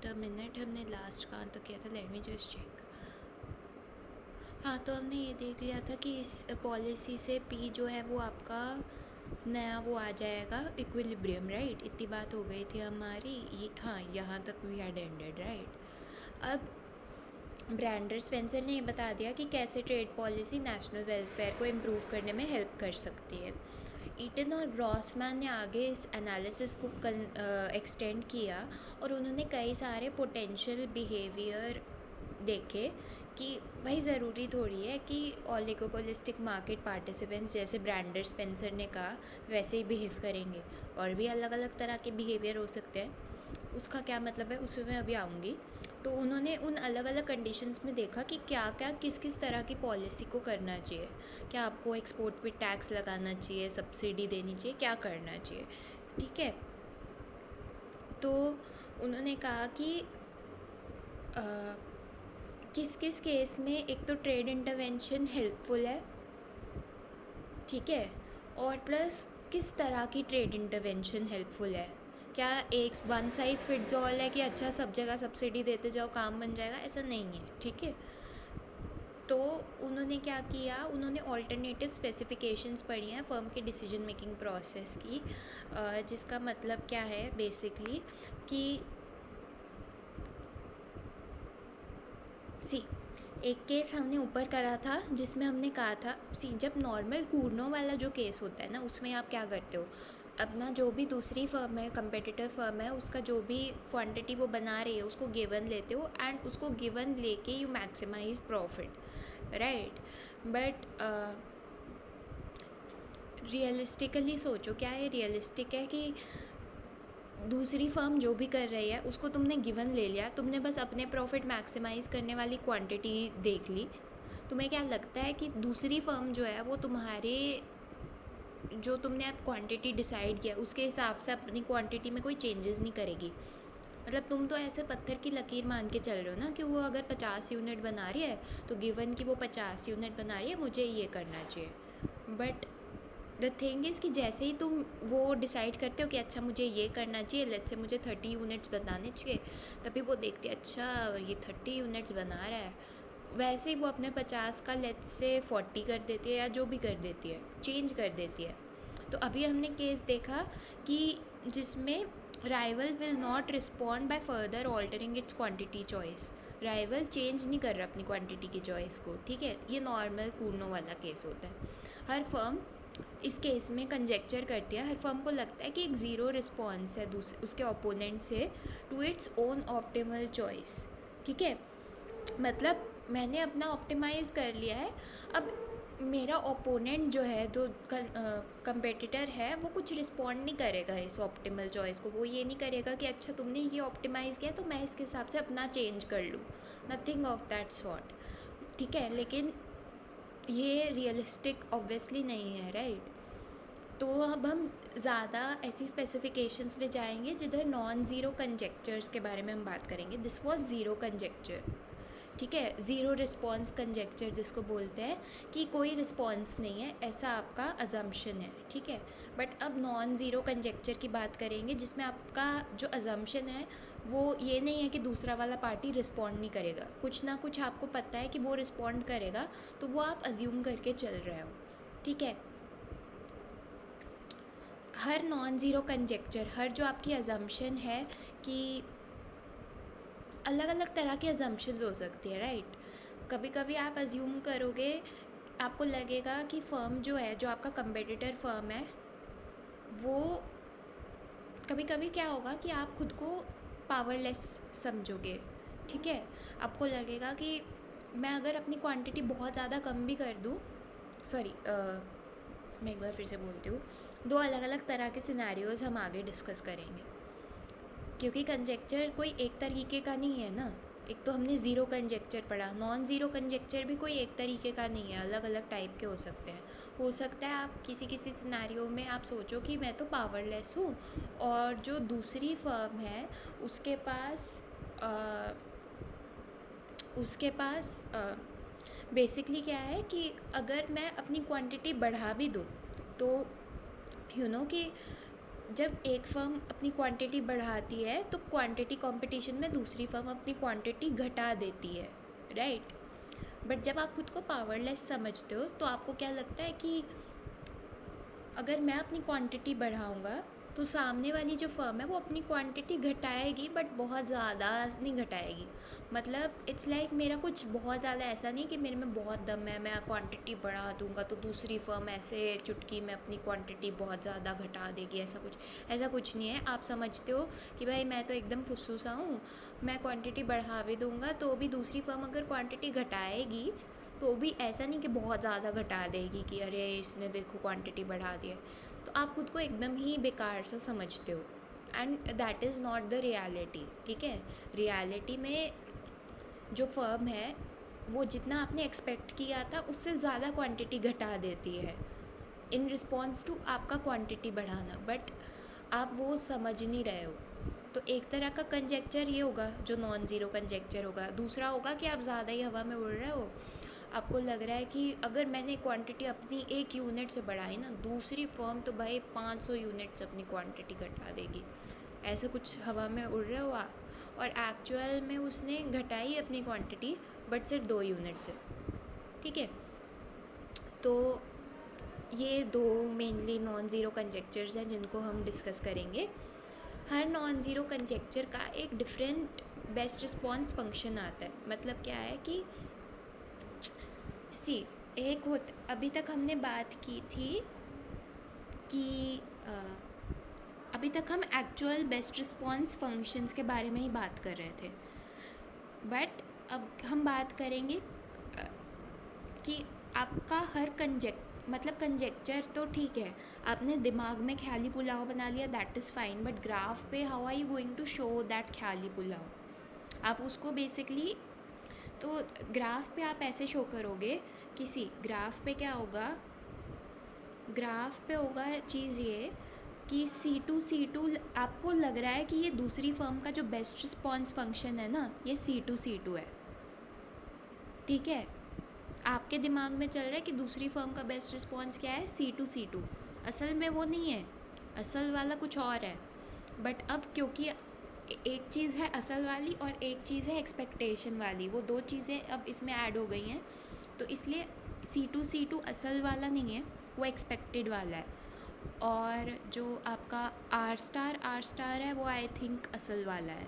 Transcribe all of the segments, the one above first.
The minute हमने last कहाँ तक किया था, लेट मी जस्ट चेक। हाँ, तो हमने ये देख लिया था कि इस पॉलिसी से पी जो है वो आपका नया वो आ जाएगा इक्विलिब्रियम, राइट। इतनी बात हो गई थी हमारी हाँ, यहाँ तक वी हैड एंडेड, राइट। अब ब्रैंडर स्पेंसर ने ये बता दिया कि कैसे ट्रेड पॉलिसी नेशनल वेलफेयर को इम्प्रूव करने में हेल्प कर सकती है। ईटन और ग्रॉसमैन ने आगे इस एनालिसिस को एक्सटेंड किया और उन्होंने कई सारे पोटेंशियल बिहेवियर देखे कि भाई ज़रूरी थोड़ी है कि ओलिगोपोलिस्टिक मार्केट पार्टिसिपेंट्स जैसे ब्रैंडर स्पेंसर ने कहा वैसे ही बिहेव करेंगे, और भी अलग अलग तरह के बिहेवियर हो सकते हैं। उसका क्या मतलब है उसमें मैं अभी आऊँगी। तो उन्होंने उन अलग अलग कंडीशंस में देखा कि क्या क्या किस किस तरह की पॉलिसी को करना चाहिए, क्या आपको एक्सपोर्ट पे टैक्स लगाना चाहिए, सब्सिडी देनी चाहिए, क्या करना चाहिए, ठीक है। तो उन्होंने कहा कि किस किस केस में एक तो ट्रेड इंटरवेंशन हेल्पफुल है, ठीक है, और प्लस किस तरह की ट्रेड इंटरवेंशन हेल्पफुल है। क्या एक वन साइज़ फिट्स ऑल है कि अच्छा सब जगह सब्सिडी देते जाओ काम बन जाएगा, ऐसा नहीं है, ठीक है। तो उन्होंने क्या किया, उन्होंने ऑल्टरनेटिव स्पेसिफिकेशंस पढ़ी हैं फर्म के डिसीजन मेकिंग प्रोसेस की, जिसका मतलब क्या है बेसिकली कि सी एक केस हमने ऊपर करा था जिसमें हमने कहा था जब नॉर्मल कूर्नो वाला जो केस होता है ना, उसमें आप क्या करते हो, अपना जो भी दूसरी फर्म है, कंपेटिटर फर्म है, उसका जो भी क्वांटिटी वो बना रही है उसको गिवन लेते हो एंड उसको गिवन लेके you maximize profit, right. But realistically सोचो, क्या ये रियलिस्टिक है कि दूसरी फर्म जो भी कर रही है उसको तुमने गिवन ले लिया, तुमने बस अपने प्रॉफिट मैक्सिमाइज़ करने वाली क्वांटिटी देख ली। तुम्हें क्या लगता है कि दूसरी फर्म जो है वो तुम्हारे जो तुमने अब क्वांटिटी डिसाइड किया उसके हिसाब से अपनी क्वांटिटी में कोई चेंजेस नहीं करेगी। मतलब तुम तो ऐसे पत्थर की लकीर मान के चल रहे हो ना कि वो अगर 50 यूनिट बना रही है तो गिवन कि वो 50 यूनिट बना रही है, मुझे ये करना चाहिए। बट द थिंग इज़ कि जैसे ही तुम वो डिसाइड करते हो कि अच्छा मुझे ये करना चाहिए, लेट्स से मुझे 30 यूनिट्स बनाने चाहिए, तभी वो देखते अच्छा ये 30 यूनिट्स बना रहा है, वैसे ही वो अपने 50 का लेट्स से 40 कर देती है या जो भी कर देती है, चेंज कर देती है। तो अभी हमने केस देखा कि जिसमें rival will not respond by further altering it's quantity choice. Rival change नहीं कर रहा अपनी क्वांटिटी की चॉइस को, ठीक है। ये नॉर्मल कूर्नो वाला केस होता है। हर फर्म इस केस में कंजेक्चर करती है, हर फर्म को लगता है कि एक ज़ीरो रिस्पॉन्स है दूसरे उसके ओपोनेंट से to its own optimal choice, ठीक है। मतलब मैंने अपना ऑप्टिमाइज़ कर लिया है, अब मेरा ओपोनेंट जो है तो कंपेटिटर है वो कुछ रिस्पॉन्ड नहीं करेगा इस ऑप्टिमल चॉइस को, वो ये नहीं करेगा कि अच्छा तुमने ये ऑप्टिमाइज़ किया तो मैं इसके हिसाब से अपना चेंज कर लूँ, नथिंग ऑफ दैट सॉर्ट, ठीक है। लेकिन ये रियलिस्टिक ऑब्वियसली नहीं है, राइट। तो अब हम ज़्यादा ऐसी स्पेसिफिकेशंस में जाएंगे जिधर नॉन ज़ीरो कंजेक्चर्स के बारे में हम बात करेंगे। दिस वाज ज़ीरो कंजेक्चर, ठीक है, ज़ीरो रिस्पॉन्स कंजेक्चर जिसको बोलते हैं कि कोई रिस्पॉन्स नहीं है, ऐसा आपका अजम्पशन है, ठीक है। बट अब नॉन ज़ीरो कंजेक्चर की बात करेंगे जिसमें आपका जो अजम्पशन है वो ये नहीं है कि दूसरा वाला पार्टी रिस्पॉन्ड नहीं करेगा, कुछ ना कुछ आपको पता है कि वो रिस्पॉन्ड करेगा, तो वो आप अज्यूम करके चल रहे हो, ठीक है। हर नॉन ज़ीरो कंजेक्चर, हर जो आपकी अजम्पशन है कि अलग अलग तरह की अजम्पशंस हो सकती है, राइट। कभी कभी आप अज्यूम करोगे, आपको लगेगा कि फ़र्म जो है, जो आपका कंपेटिटर फ़र्म है, वो कभी कभी क्या होगा कि आप खुद को पावरलेस समझोगे, ठीक है। आपको लगेगा कि मैं अगर अपनी क्वांटिटी बहुत ज़्यादा कम भी कर दूँ, सॉरी मैं एक बार फिर से बोलती हूँ, दो अलग अलग तरह के सिनेरियोज़ हम आगे डिस्कस करेंगे, क्योंकि कंजेक्चर कोई एक तरीके का नहीं है ना। एक तो हमने ज़ीरो कंजेक्चर पढ़ा, नॉन ज़ीरो कंजेक्चर भी कोई एक तरीके का नहीं है, अलग अलग टाइप के हो सकते हैं। हो सकता है आप किसी किसी सिनेरियो में आप सोचो कि मैं तो पावरलेस हूँ और जो दूसरी फर्म है उसके पास बेसिकली क्या है कि अगर मैं अपनी क्वांटिटी बढ़ा भी दूँ तो कि जब एक फर्म अपनी क्वांटिटी बढ़ाती है तो क्वांटिटी कंपटीशन में दूसरी फर्म अपनी क्वांटिटी घटा देती है, राइट? बट जब आप खुद को पावरलेस समझते हो तो आपको क्या लगता है कि अगर मैं अपनी क्वांटिटी बढ़ाऊंगा तो सामने वाली जो फर्म है वो अपनी क्वांटिटी घटाएगी, बट बहुत ज़्यादा नहीं घटाएगी। मतलब इट्स लाइक मेरा कुछ बहुत ज़्यादा ऐसा नहीं कि मेरे में बहुत दम है, मैं क्वांटिटी बढ़ा दूंगा तो दूसरी फर्म ऐसे चुटकी में अपनी क्वांटिटी बहुत ज़्यादा घटा देगी। ऐसा कुछ नहीं है। आप समझते हो कि भाई मैं तो एकदम फुस्सूसा हूँ, मैं क्वांटिटी बढ़ा भी दूंगा तो भी दूसरी फर्म अगर क्वांटिटी घटाएगी तो भी ऐसा नहीं कि बहुत ज़्यादा घटा देगी कि अरे इसने देखो क्वांटिटी बढ़ा दी है। तो आप खुद को एकदम ही बेकार सा समझते हो, and that is not the reality, ठीक है? रियलिटी में जो फर्म है वो जितना आपने एक्सपेक्ट किया था उससे ज़्यादा क्वांटिटी घटा देती है इन रिस्पॉन्स टू आपका क्वांटिटी बढ़ाना, बट आप वो समझ नहीं रहे हो। तो एक तरह का कंजेक्चर ये होगा जो नॉन ज़ीरो कंजेक्चर होगा। दूसरा होगा कि आप ज़्यादा ही हवा में उड़ रहे हो, आपको लग रहा है कि अगर मैंने क्वांटिटी अपनी 1 यूनिट से बढ़ाई ना, दूसरी फर्म तो भाई 500 यूनिट से अपनी क्वांटिटी घटा देगी। ऐसे कुछ हवा में उड़ रहे हो आप, और एक्चुअल में उसने घटाई अपनी क्वांटिटी बट सिर्फ 2 यूनिट से, ठीक है? तो ये 2 मेनली नॉन ज़ीरो कंजेक्चर्स हैं जिनको हम डिस्कस करेंगे। हर नॉन ज़ीरो कंजेक्चर का एक डिफरेंट बेस्ट रिस्पॉन्स फंक्शन आता है। मतलब क्या है कि अभी तक हमने बात की थी कि अभी तक हम एक्चुअल बेस्ट रिस्पॉन्स फंक्शंस के बारे में ही बात कर रहे थे, बट अब हम बात करेंगे कि आपका हर कंजेक्चर तो ठीक है, आपने दिमाग में ख्याली पुलाव बना लिया, that is fine, but graph पे how are you going to show that ख्याली पुलाव? आप उसको बेसिकली, तो ग्राफ पे आप ऐसे शो करोगे ग्राफ पे क्या होगा, ग्राफ पे होगा चीज़ ये कि C2 आपको लग रहा है कि ये दूसरी फर्म का जो बेस्ट रिस्पॉन्स फंक्शन है ना, ये C2 है, ठीक है? आपके दिमाग में चल रहा है कि दूसरी फर्म का बेस्ट रिस्पॉन्स क्या है, C2। असल में वो नहीं है, असल वाला कुछ और है। बट अब क्योंकि एक चीज़ है असल वाली और एक चीज़ है एक्सपेक्टेशन वाली, वो 2 चीज़ें अब इसमें ऐड हो गई हैं, तो इसलिए C2 असल वाला नहीं है, वो एक्सपेक्टेड वाला है। और जो आपका R स्टार है वो आई थिंक असल वाला है,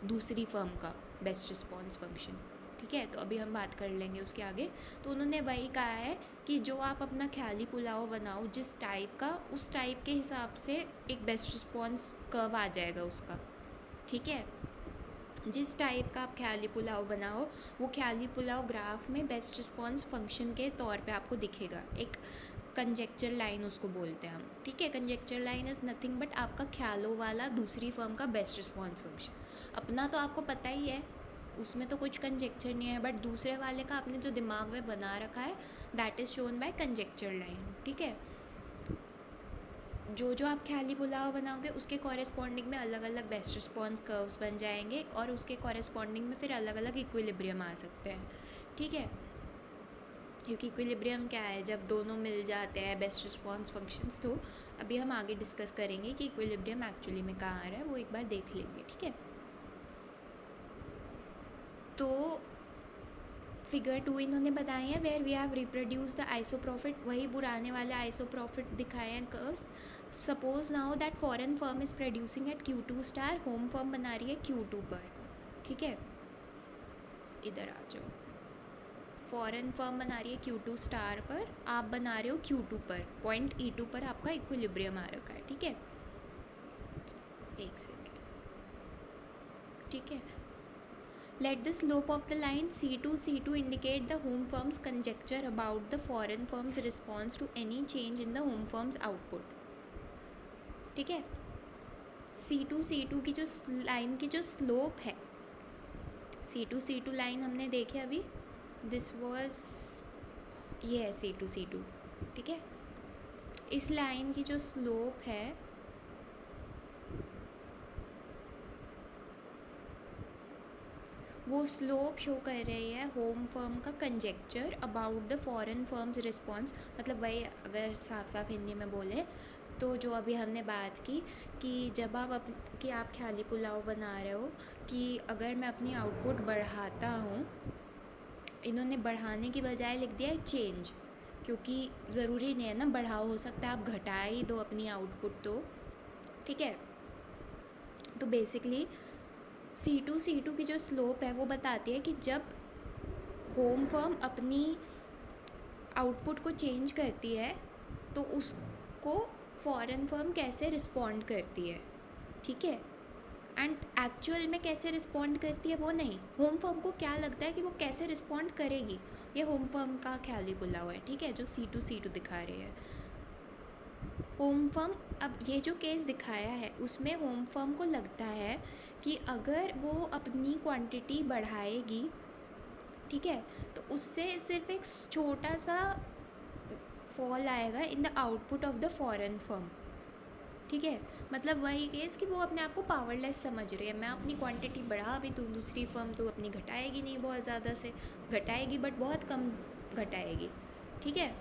दूसरी फर्म का बेस्ट रिस्पॉन्स फंक्शन, ठीक है? तो अभी हम बात कर लेंगे उसके आगे। तो उन्होंने वही कहा है कि जो आप अपना ख्याली पुलाव बनाओ जिस टाइप का, उस टाइप के हिसाब से एक बेस्ट रिस्पॉन्स कर्व आ जाएगा उसका, ठीक है? जिस टाइप का आप ख्याली पुलाव बनाओ वो ख्याली पुलाव ग्राफ में बेस्ट रिस्पॉन्स फंक्शन के तौर पे आपको दिखेगा। एक कंजेक्चर लाइन उसको बोलते हैं हम, ठीक है? Conjecture line is nothing but आपका ख्यालों वाला दूसरी फर्म का बेस्ट रिस्पॉन्स फंक्शन। अपना तो आपको पता ही है, उसमें तो कुछ कंजेक्चर नहीं है, बट दूसरे वाले का आपने जो दिमाग में बना रखा है that is shown by conjecture line, ठीक है? जो आप ख्याली पुलाव बनाओगे उसके कॉरेस्पॉन्डिंग में अलग अलग बेस्ट रिस्पॉन्स कर्व्स बन जाएंगे और उसके कॉरेस्पॉन्डिंग में फिर अलग अलग इक्विलिब्रियम आ सकते हैं, ठीक है? क्योंकि इक्विलिब्रियम क्या है, जब दोनों मिल जाते हैं बेस्ट रिस्पॉन्स फंक्शंस। तो अभी हम आगे डिस्कस करेंगे कि इक्विलिब्रियम एक्चुअली में कहाँ आ रहा है, वो एक बार देख लेंगे, ठीक है? तो फिगर 2 इन्होंने बताए हैं where we have reproduce the isoprofit, वही पुराने वाले आइसोप्रॉफिट दिखाए हैं curves. Suppose now that foreign firm is producing at Q2 star, home firm बना रही है Q2 पर, ठीक है? इधर आ जाओ, फॉरेन फर्म बना रही है Q2 स्टार पर, आप बना रहे हो Q2 पर, पॉइंट E2 पर आपका इक्विलिब्रियम आ रखा है, ठीक है? एक सेकेंड, ठीक है? Let the slope of the line C2 indicate the home firm's conjecture about the foreign firm's response to any change in the home firm's output, ठीक है? C2 की जो लाइन की जो स्लोप है, C2 लाइन हमने देखे अभी, दिस वाज, ये है C2, ठीक है? इस लाइन की जो स्लोप है वो स्लोप शो कर रही है होम फर्म का conjecture about the foreign firms response. मतलब वही अगर साफ साफ हिंदी में बोले तो जो अभी हमने बात की कि जब कि आप ख्याली पुलाव बना रहे हो कि अगर मैं अपनी आउटपुट बढ़ाता हूँ, इन्होंने बढ़ाने की बजाय लिख दिया है चेंज, क्योंकि ज़रूरी नहीं है ना बढ़ाओ, हो सकता है आप घटा ही दो अपनी आउटपुट तो, ठीक है। तो बेसिकली C2 की जो स्लोप है वो बताती है कि जब होम फर्म अपनी आउटपुट को चेंज करती है तो उसको फॉरेन फर्म कैसे रिस्पॉन्ड करती है, ठीक है। एंड एक्चुअल में कैसे रिस्पॉन्ड करती है वो नहीं, होम फर्म को क्या लगता है कि वो कैसे रिस्पॉन्ड करेगी, ये होम फर्म का ख्याली पुलाव है, ठीक है, जो C2 दिखा रही है होम फर्म। अब ये जो केस दिखाया है उसमें होम फर्म को लगता है कि अगर वो अपनी क्वांटिटी बढ़ाएगी, ठीक है, तो उससे सिर्फ एक छोटा सा फॉल आएगा in the output of the foreign firm, ठीक है। मतलब वही केस कि वो अपने आप को पावरलेस समझ रही है, मैं अपनी क्वांटिटी बढ़ा भी दूँ, दूसरी फर्म तो अपनी घटाएगी नहीं, बहुत ज़्यादा से घटाएगी बट बहुत कम घटाएगी, ठीक है।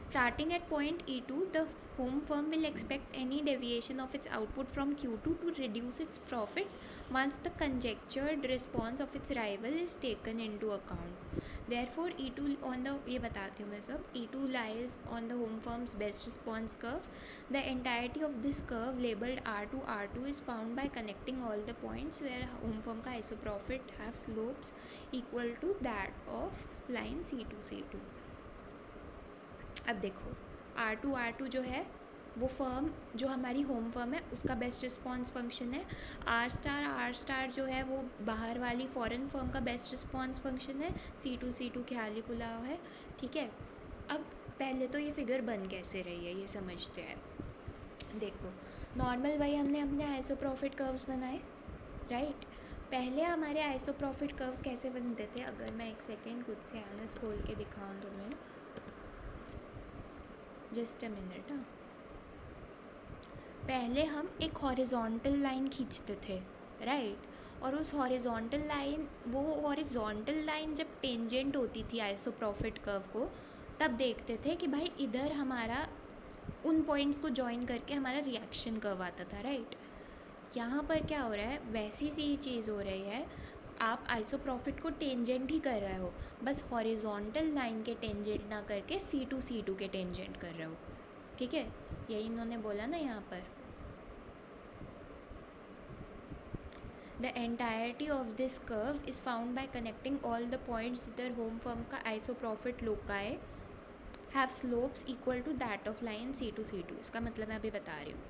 Starting at point E2, the home firm will expect any deviation of its output from Q2 to reduce its profits once the conjectured response of its rival is taken into account. Therefore, E2 on the ये बताती हूँ मैं सब, E2 lies on the home firm's best response curve. The entirety of this curve labeled R2 R2 is found by connecting all the points where home firm का isoprofit have slopes equal to that of line C2 C2. अब देखो R2 जो है वो firm जो हमारी home firm है उसका बेस्ट रिस्पॉन्स फंक्शन है, R स्टार जो है वो बाहर वाली फॉरेन फर्म का बेस्ट रिस्पॉन्स फंक्शन है, C2 ख्याली पुलाव है, ठीक है। अब पहले तो ये फिगर बन कैसे रही है ये समझते हैं। देखो नॉर्मल वही हमने अपने आइसोप्रॉफिट कर्व्स बनाए, राइट। पहले हमारे आइसोप्रॉफिट कर्व्स कैसे बनते थे, अगर मैं एक सेकेंड खुद से एनएस खोल के दिखाऊँ तुम्हें, जस्ट अ मिनट। हाँ, पहले हम एक हॉरिजॉन्टल लाइन खींचते थे, राइट, और उस हॉरिजॉन्टल लाइन जब टेंजेंट होती थी आइसोप्रॉफिट कर्व को, तब देखते थे कि भाई इधर हमारा उन पॉइंट्स को जॉइन करके हमारा रिएक्शन कर्व आता था, राइट। यहाँ पर क्या हो रहा है, वैसी सी चीज़ हो रही है, आप आइसोप्रॉफिट को टेंजेंट ही कर रहे हो, बस हॉरिजॉन्टल लाइन के टेंजेंट ना करके C2 के टेंजेंट कर रहे हो, ठीक है। यही इन्होंने बोला ना यहाँ पर, the entirety of this curve is found by connecting all the points जिधर होम फर्म का isoprofit loci have slopes equal to that of line C2 इसका मतलब मैं अभी बता रही हूँ।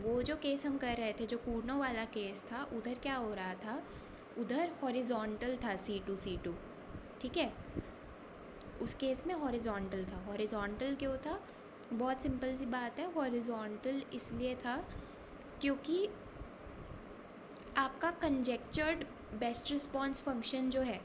वो जो केस हम कर रहे थे, जो कूर्नो वाला केस था, उधर क्या हो रहा था, उधर हॉरिजॉन्टल था C2, ठीक है। उस केस में हॉरिजॉन्टल था, हॉरिजॉन्टल क्यों था, बहुत सिंपल सी बात है, हॉरिजॉन्टल इसलिए था क्योंकि आपका कंजेक्चर्ड बेस्ट रिस्पॉन्स फंक्शन जो है,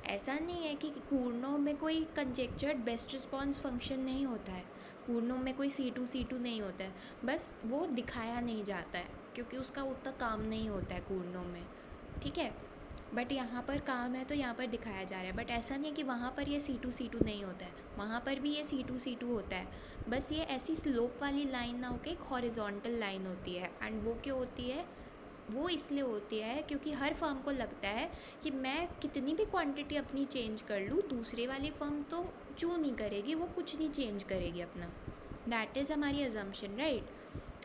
ऐसा नहीं है कि कूर्नो में कोई कंजेक्चर्ड बेस्ट रिस्पॉन्स फंक्शन नहीं होता है, कूर्नो में कोई C2 नहीं होता है, बस वो दिखाया नहीं जाता है क्योंकि उसका उतना काम नहीं होता है कूर्नो में, ठीक है। बट यहाँ पर काम है तो यहाँ पर दिखाया जा रहा है, बट ऐसा नहीं है कि वहाँ पर ये C2 नहीं होता है, वहाँ पर भी ये C2 होता है, बस ये ऐसी स्लोप वाली लाइन ना होकर एक हॉरिजॉन्टल लाइन होती है। एंड वो क्यों होती है, वो इसलिए होती है क्योंकि हर फर्म को लगता है कि मैं कितनी भी क्वांटिटी अपनी चेंज कर लूँ, दूसरे वाली फर्म तो चू नहीं करेगी, वो कुछ नहीं चेंज करेगी अपना, दैट इज़ हमारी अजम्पशन, राइट।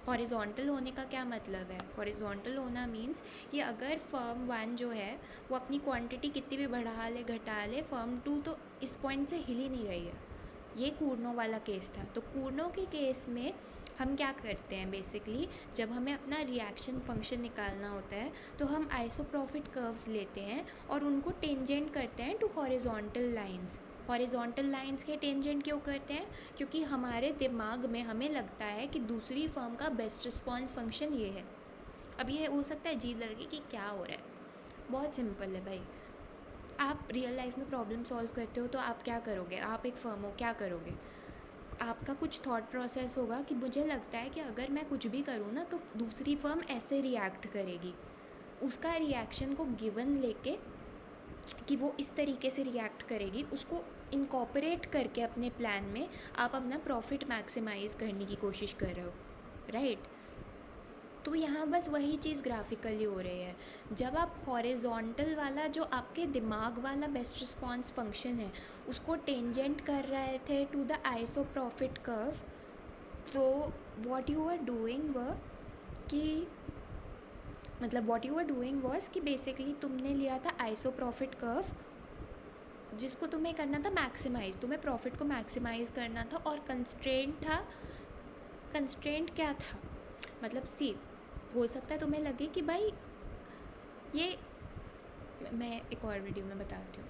हॉरिजॉन्टल होने का क्या मतलब है, हॉरिजॉन्टल होना मीन्स कि अगर फर्म 1 जो है वो अपनी क्वांटिटी कितनी भी बढ़ा ले घटा ले, फर्म 2 तो इस पॉइंट से हिल ही नहीं रही है। ये कूर्नो वाला केस था। तो कूर्नो के केस में हम क्या करते हैं, बेसिकली जब हमें अपना रिएक्शन फंक्शन निकालना होता है तो हम आइसोप्रॉफिट कर्व्स लेते हैं और उनको टेंजेंट करते हैं to horizontal lines. Horizontal lines के टेंजेंट क्यों करते हैं, क्योंकि हमारे दिमाग में हमें लगता है कि दूसरी फर्म का बेस्ट रिस्पॉन्स फंक्शन ये है। अब ये हो सकता है अजीब लगे कि क्या हो रहा है, बहुत सिंपल है भाई। आप रियल लाइफ में प्रॉब्लम सॉल्व करते हो तो आप क्या करोगे, आप एक फर्म हो, क्या करोगे, आपका कुछ थॉट प्रोसेस होगा कि मुझे लगता है कि अगर मैं कुछ भी करूँ ना तो दूसरी फर्म ऐसे रिएक्ट करेगी, उसका रिएक्शन को गिवन लेके कि वो इस तरीके से रिएक्ट करेगी, उसको इनकॉर्पोरेट करके अपने प्लान में आप अपना प्रॉफिट मैक्सिमाइज़ करने की कोशिश कर रहे हो, राइट? तो यहाँ बस वही चीज़ ग्राफिकली हो रही है। जब आप हॉरिजॉन्टल वाला जो आपके दिमाग वाला बेस्ट रिस्पॉन्स फंक्शन है उसको टेंजेंट कर रहे थे to the iso profit curve, तो व्हाट यू आर डूइंग व कि मतलब what you are doing was कि बेसिकली तुमने लिया था आइसो प्रॉफिट कर्व जिसको तुम्हें करना था मैक्सिमाइज़, तुम्हें प्रॉफिट को मैक्सिमाइज़ करना था, और कंस्ट्रेंट क्या था? मतलब सी, हो सकता है तुम्हें लगे कि भाई ये, मैं एक और वीडियो में बताती हूँ।